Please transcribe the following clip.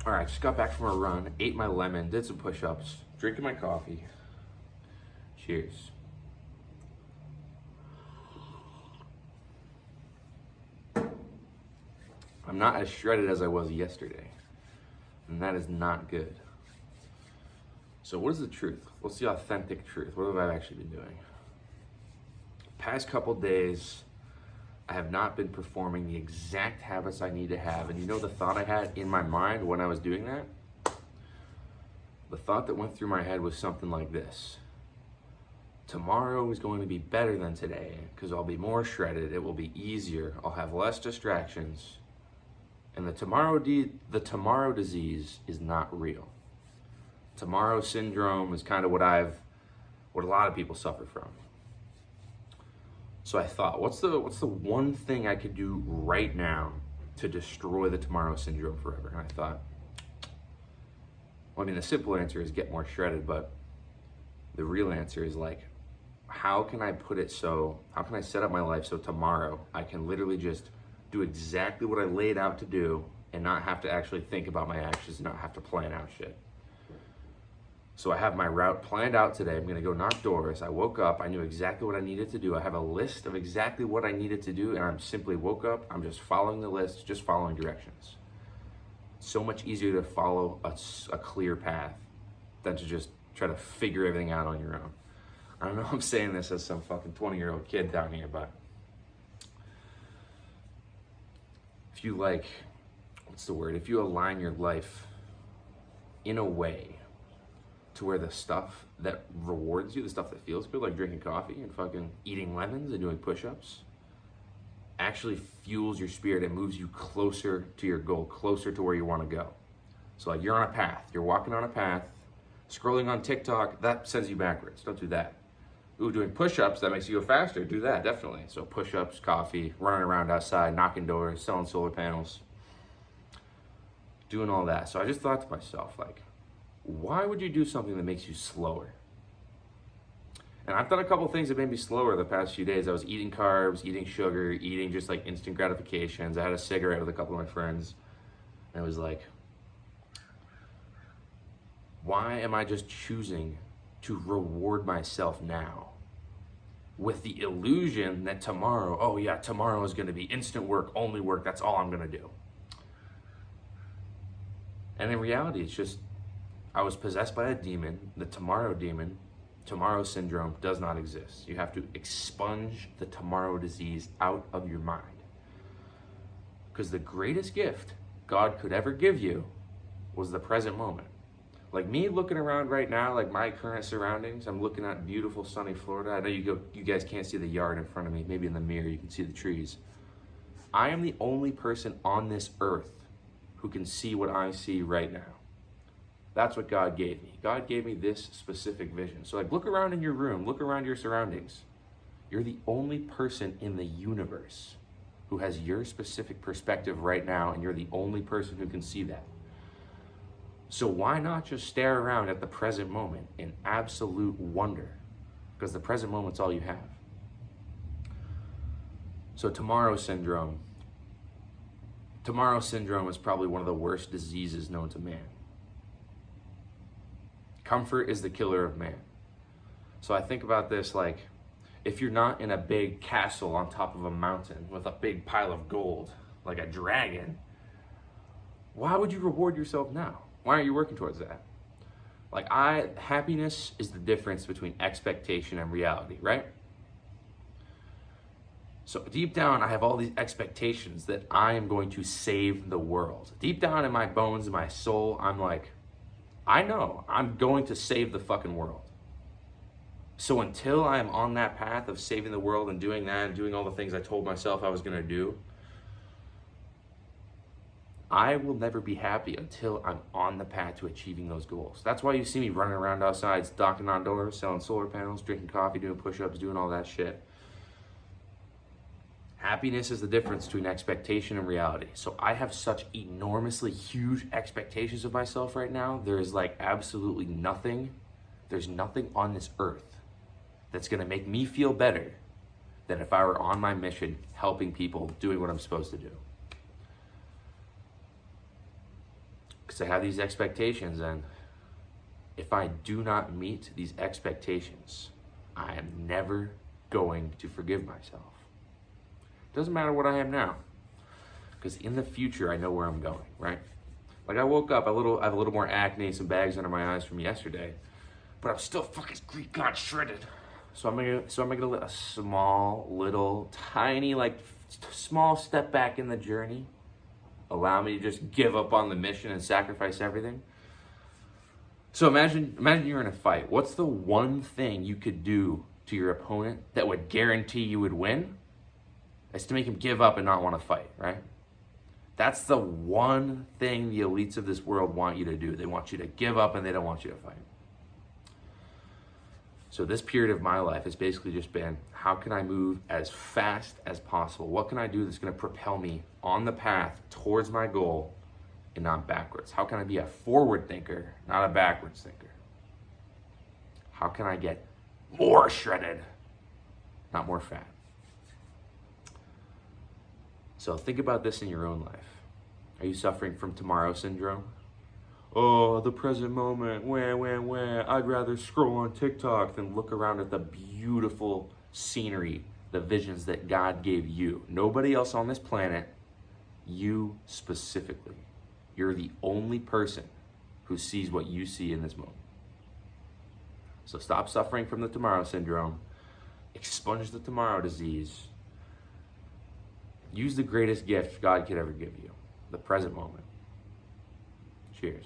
All right, just got back from a run, ate my lemon, did some push-ups, drinking my coffee. Cheers. I'm not as shredded as I was yesterday, and that is not good. So what is the truth? What's the authentic truth? What have I actually been doing? Past couple days, I have not been performing the exact habits I need to have. And you know the thought I had in my mind when I was doing that? The thought that went through my head was something like this. Tomorrow is going to be better than today because I'll be more shredded. It will be easier. I'll have less distractions. And the tomorrow disease is not real. Tomorrow syndrome is kind of what a lot of people suffer from. So I thought, what's the one thing I could do right now to destroy the tomorrow syndrome forever? And I thought, well, I mean, the simple answer is get more shredded, but the real answer is like, how can I set up my life so tomorrow I can literally just do exactly what I laid out to do and not have to actually think about my actions and not have to plan out shit. So I have my route planned out today. I'm gonna go knock doors. I woke up, I knew exactly what I needed to do. I have a list of exactly what I needed to do, and I'm simply woke up, I'm just following the list, just following directions. So much easier to follow a clear path than to just try to figure everything out on your own. I don't know, I'm saying this as some fucking 20-year-old kid down here, but if you if you align your life in a way to where the stuff that rewards you, the stuff that feels good, like drinking coffee and fucking eating lemons and doing push-ups, actually fuels your spirit and moves you closer to your goal, closer to where you want to go. So like you're on a path, you're walking on a path, scrolling on TikTok, that sends you backwards. Don't do that. Ooh, doing push-ups, that makes you go faster. Do that, definitely. So push-ups, coffee, running around outside, knocking doors, selling solar panels, doing all that. So I just thought to myself, like, why would you do something that makes you slower? And I've done a couple things that made me slower the past few days. I was eating carbs, eating sugar, eating just like instant gratifications. I had a cigarette with a couple of my friends. And it was like, why am I just choosing to reward myself now with the illusion that tomorrow, oh yeah, tomorrow is gonna be instant work, only work, that's all I'm gonna do. And in reality, it's just, I was possessed by a demon, the tomorrow demon. Tomorrow syndrome does not exist. You have to expunge the tomorrow disease out of your mind. Because the greatest gift God could ever give you was the present moment. Like me looking around right now, like my current surroundings, I'm looking at beautiful sunny Florida. I know you guys can't see the yard in front of me. Maybe in the mirror you can see the trees. I am the only person on this earth who can see what I see right now. That's what God gave me. God gave me this specific vision. So like look around in your room, look around your surroundings. You're the only person in the universe who has your specific perspective right now, and you're the only person who can see that. So why not just stare around at the present moment in absolute wonder? Because the present moment's all you have. So tomorrow syndrome is probably one of the worst diseases known to man. Comfort is the killer of man. So I think about this like, if you're not in a big castle on top of a mountain with a big pile of gold, like a dragon, why would you reward yourself now? Why aren't you working towards that? Like happiness is the difference between expectation and reality, right? So deep down, I have all these expectations that I am going to save the world. Deep down in my bones, in my soul, I'm like, I know I'm going to save the fucking world. So until I am on that path of saving the world and doing that and doing all the things I told myself I was gonna do, I will never be happy until I'm on the path to achieving those goals. That's why you see me running around outside, knocking on doors, selling solar panels, drinking coffee, doing push-ups, doing all that shit. Happiness is the difference between expectation and reality. So I have such enormously huge expectations of myself right now. There is like absolutely nothing. There's nothing on this earth that's gonna make me feel better than if I were on my mission, helping people, doing what I'm supposed to do. Because I have these expectations, and if I do not meet these expectations, I am never going to forgive myself. Doesn't matter what I am now, because in the future I know where I'm going, right? Like I woke up, I have a little more acne, some bags under my eyes from yesterday, but I'm still fucking Greek god shredded. So I'm gonna let a small, tiny, small step back in the journey allow me to just give up on the mission and sacrifice everything. So imagine you're in a fight. What's the one thing you could do to your opponent that would guarantee you would win? It's to make him give up and not want to fight, right? That's the one thing the elites of this world want you to do. They want you to give up and they don't want you to fight. So this period of my life has basically just been, how can I move as fast as possible? What can I do that's going to propel me on the path towards my goal and not backwards? How can I be a forward thinker, not a backwards thinker? How can I get more shredded, not more fat? So think about this in your own life. Are you suffering from tomorrow syndrome? Oh, the present moment, where. I'd rather scroll on TikTok than look around at the beautiful scenery, the visions that God gave you. Nobody else on this planet, you specifically. You're the only person who sees what you see in this moment. So stop suffering from the tomorrow syndrome. Expunge the tomorrow disease. Use the greatest gift God could ever give you, the present moment. Cheers.